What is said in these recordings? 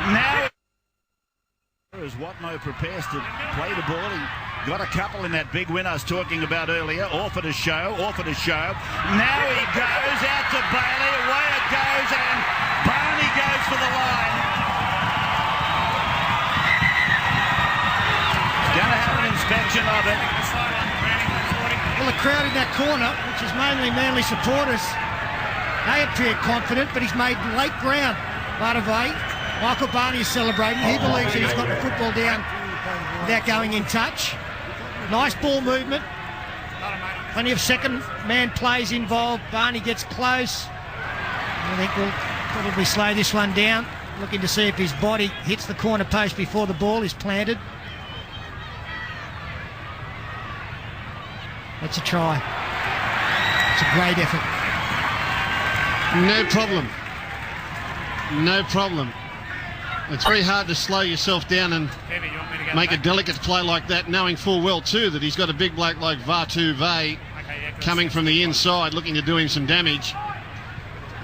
Now as Watmo prepares to play the ball, he got a couple in that big win I was talking about earlier. Offered a show. Now he goes out to Bailey, away it goes, and Barney goes for the line. Going to have an inspection of it. Well, the crowd in that corner, which is mainly Manly supporters, they appear confident, but he's made late ground. By the way, Michael Barney is celebrating. He believes that he's got the football down without going in touch. Nice ball movement. Plenty of second man plays involved. Barney gets close. I think we'll probably slow this one down. Looking to see if his body hits the corner post before the ball is planted. That's a try. It's a great effort. No problem. It's very hard to slow yourself down and make a delicate play like that, knowing full well too that he's got a big bloke like Vatu Vey coming from the inside looking to do him some damage.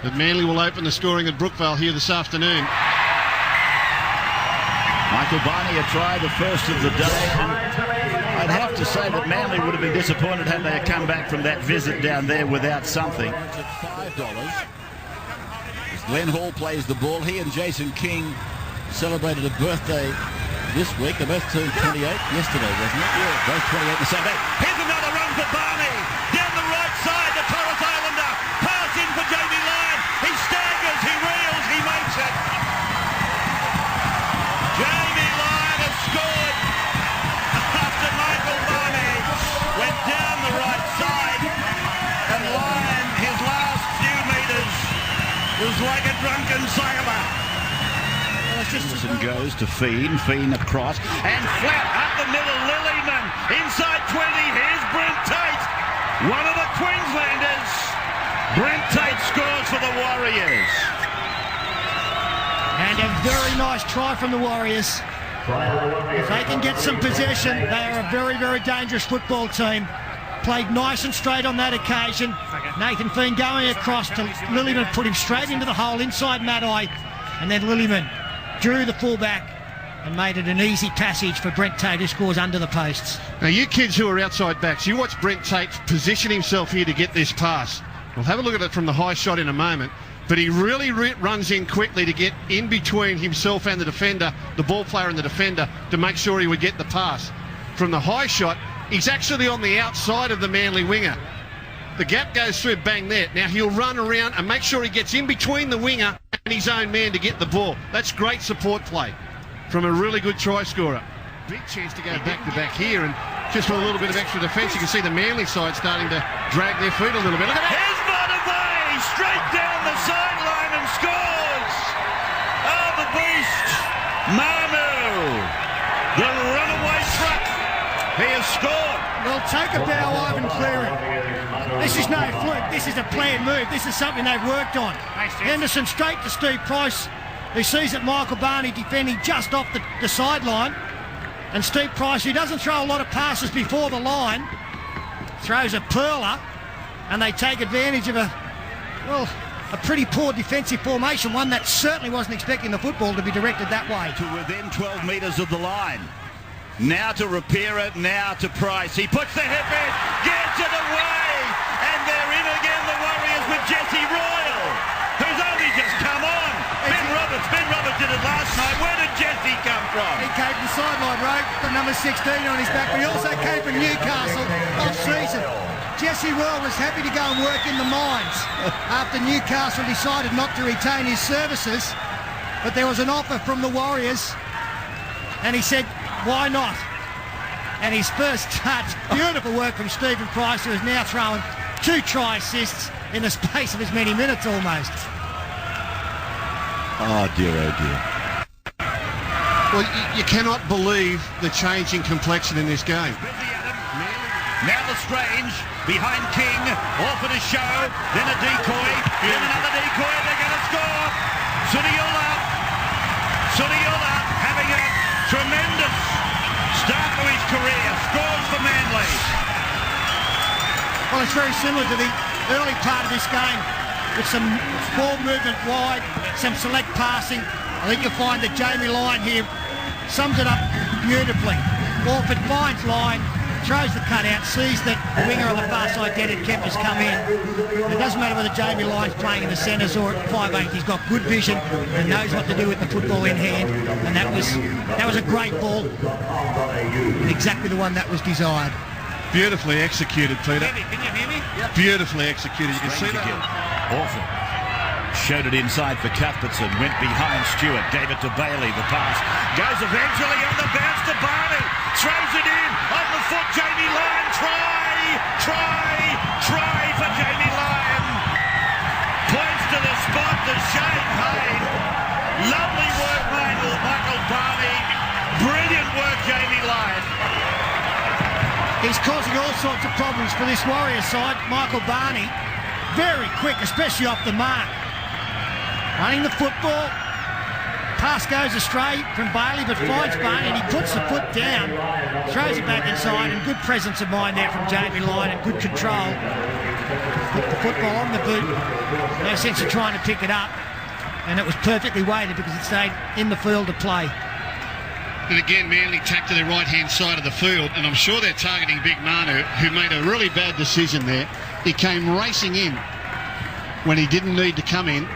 But Manly will open the scoring at Brookvale here this afternoon. Michael Barney, a try, the first of the day. And I'd have to say that Manly would have been disappointed had they come back from that visit down there without something. $5. As Glenn Hall plays the ball, he and Jason King celebrated a birthday this week. They both turned 28 yesterday, wasn't it? Yeah, both 28 the same day. Here's another run for Barney. Down the right side, the Torres Islander. Pass in for Jamie Lyon. He staggers, he reels, he makes it. Jamie Lyon has scored after Michael Barney went down the right side. And Lyon, his last few metres, was like a drunken sailor. Anderson goes to Feen across, and flat up the middle, Lillyman, inside 20, here's Brent Tate, one of the Queenslanders. Brent Tate scores for the Warriors. And a very nice try from the Warriors. If they can get some possession, they are a very, very dangerous football team. Played nice and straight on that occasion. Nathan Feen going across to Lillyman, put him straight into the hole inside Matai, and then Lillyman drew the fullback and made it an easy passage for Brent Tate, who scores under the posts. Now, you kids who are outside backs, you watch Brent Tate position himself here to get this pass. We'll have a look at it from the high shot in a moment, but he really runs in quickly to get in between himself and the defender, the ball player and the defender, to make sure he would get the pass. From the high shot, he's actually on the outside of the Manly winger. The gap goes through, bang there. Now he'll run around and make sure he gets in between the winger and his own man to get the ball. That's great support play from a really good try scorer. Big chance to go back to back here, and just with a little bit of extra defence, you can see the Manly side starting to drag their feet a little bit. Look at that! Here's Monterey, straight down the sideline and scores! Oh, the beast! Manu, the runaway truck. He has scored. Well, take a bow, Ivan Cleary. This is no fluke. This is a planned move. This is something they've worked on. Henderson straight to Steve Price, who sees that Michael Barney defending just off the sideline. And Steve Price, who doesn't throw a lot of passes before the line, throws a pearler, and they take advantage of a pretty poor defensive formation, one that certainly wasn't expecting the football to be directed that way. To within 12 metres of the line. Now to Rapira, now to Price. He puts the hip in, gets it away, and they're in again, the Warriors, with Jesse Royal, who's only just come on. Ben Roberts did it last night. Where did Jesse come from? He came from the sideline, right? Got number 16 on his back, but he also came from Newcastle off season. Jesse Royal was happy to go and work in the mines after Newcastle decided not to retain his services, but there was an offer from the Warriors, and he said, why not? And his first touch, beautiful work from Stephen Price, who is now throwing 2 try assists in the space of as many minutes almost. Oh dear, oh dear. Well, you cannot believe the change in complexion in this game. Now Lestrange behind King, offered a show, then a decoy, then another decoy, they're going to score. Suniula having a tremendous start to his career, scores for Manly. Well, it's very similar to the early part of this game, with some ball movement wide, some select passing, I think you'll find that Jamie Lyon here sums it up beautifully. Orford finds Lyon, throws the cutout, sees that the winger on the far side, Dennis Kemp, has come in. It doesn't matter whether Jamie Lyon's playing in the centres or at 5'8". He's got good vision and knows what to do with the football in hand. And that was a great ball. And exactly the one that was desired. Beautifully executed, Peter. Can you hear me? Yep. Beautifully executed. You can see that. Awful. Showed it inside for Cuthbertson. Went behind Stewart. Gave it to Bailey. The pass goes eventually on the bounce to Barney. Throws it in. On the foot, Jamie Lyon. Try for Jamie Lyon. Points to the spot to Shane Hayne. Lovely work, Michael Barney. Brilliant work, Jamie Lyon. He's causing all sorts of problems for this Warriors side. Michael Barney, very quick, especially off the mark. Running the football. Pass goes astray from Bailey, but finds Barney and he puts the foot down, throws it back inside, and good presence of mind there from Jamie Lyon and good control. Put the football on the boot. No sense of trying to pick it up. And it was perfectly weighted because it stayed in the field to play. And again, Manly tack to the right-hand side of the field, and I'm sure they're targeting Big Manu, who made a really bad decision there. He came racing in when he didn't need to come in,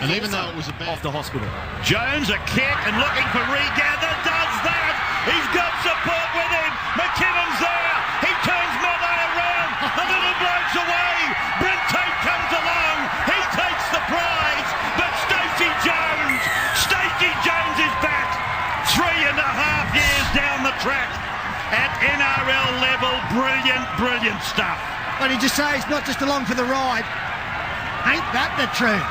and even though it was a bad... Off the hospital. Jones, a kick, and looking for regather, does that! He's got support with him! McKinnon's there! He turns Mele around! The little bloke's away! Brent Tate comes along! He takes the prize! But Stacey Jones is back! 3.5 years down the track at NRL level. Brilliant stuff. But he just say he's not just along for the ride. Ain't that the truth?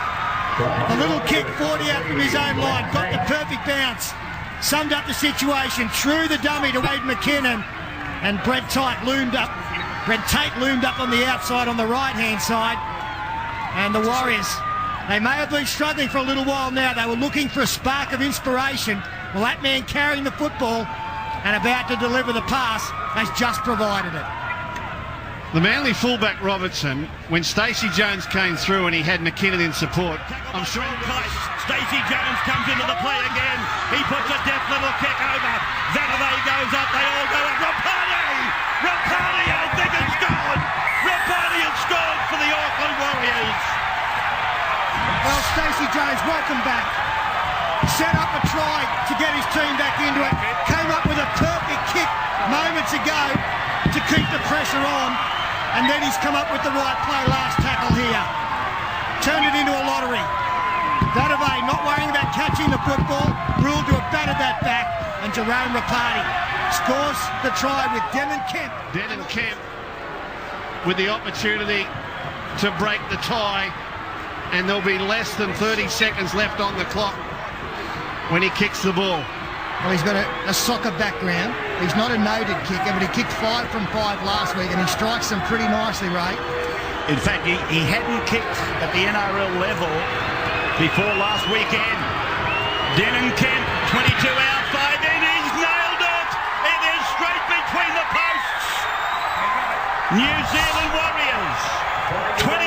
A little kick 40 out from his own line, got the perfect bounce, summed up the situation, threw the dummy to Wade McKinnon, and Brent Tate loomed up on the outside on the right-hand side. And the Warriors, they may have been struggling for a little while now. They were looking for a spark of inspiration. Well, that man carrying the football and about to deliver the pass has just provided it. The Manly fullback Robertson, when Stacey Jones came through and he had McKinnon in support, I'm sure... Stacey Jones comes into the play again. He puts a deft little kick over. Vatavey goes up. They all go up. Rapani, I think it's gone. Rapani has scored for the Auckland Warriors. Well, Stacey Jones, welcome back. Set up a try to get his team back into it. Came up with a perfect kick moments ago to keep the pressure on. And then he's come up with the right play last tackle here. Turned it into a lottery. Vatavey not worrying about catching the football. Ruled to have batted that back. And Jerome Rapani scores the try with Dennis Kemp. Dennis Kemp with the opportunity to break the tie. And there'll be less than 30 seconds left on the clock when he kicks the ball. Well, he's got a soccer background. He's not a noted kicker, but he kicked 5 from 5 last week, and he strikes them pretty nicely, Ray. In fact, he hadn't kicked at the NRL level before last weekend. Dennis Kemp, 22 out, 5 in. He's nailed it. It is straight between the posts. New Zealand Warriors, 20